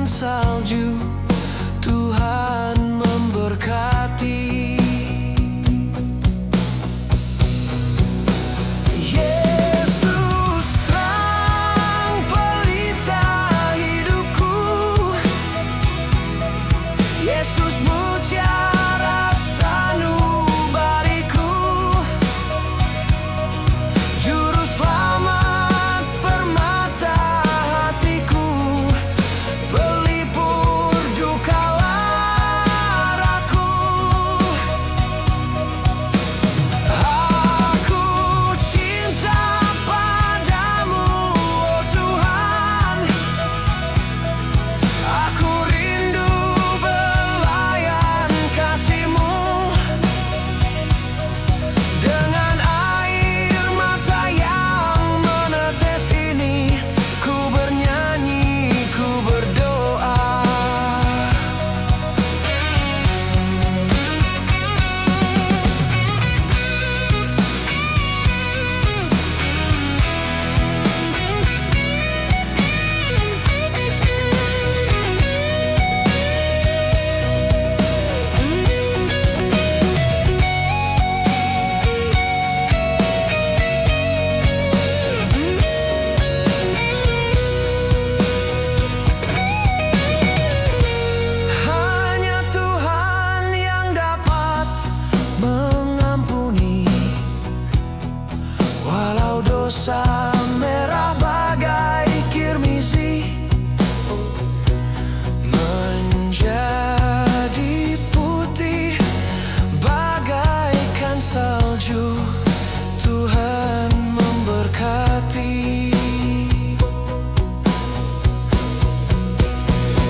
bagaikan salju. Tuhan memberkati. Yesus terang pelita hidupku. Yesus mutiara sanubariku. Juru selamat permata hatiku. Pelipur duka laraku. Aku cinta padamu, oh Tuhan. Aku rindu belayan kasih-Mu. Dengan air mata yang menetes ini, ku bernyanyi, ku berdoa. Hanya Tuhan yang dapat mengampuni, walau dosa merah bagai kirmizi menjadi putih bagaikan salju. Tuhan memberkati.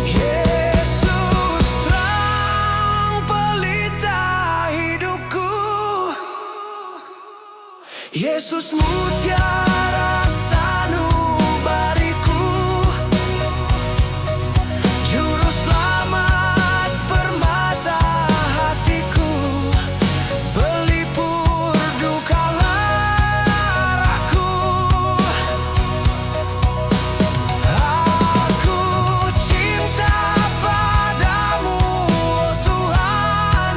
Yesus terang pelita hidupku. Yesus mutiara sanubariku. Juru selamat permata hatiku. Pelipur duka laraku. Aku cinta padamu, oh Tuhan.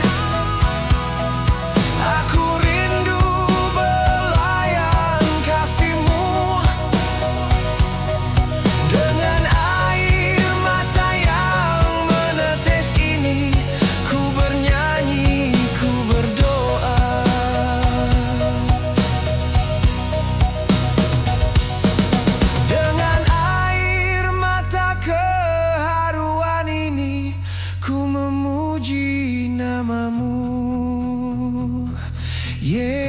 Aku rindu belayan kasih-Mu. Dengan air mata yang menetes ini, ku bernyanyi, ku berdoa. Dengan air mata keharuan ini, ku memuji nama-Mu, Yesus.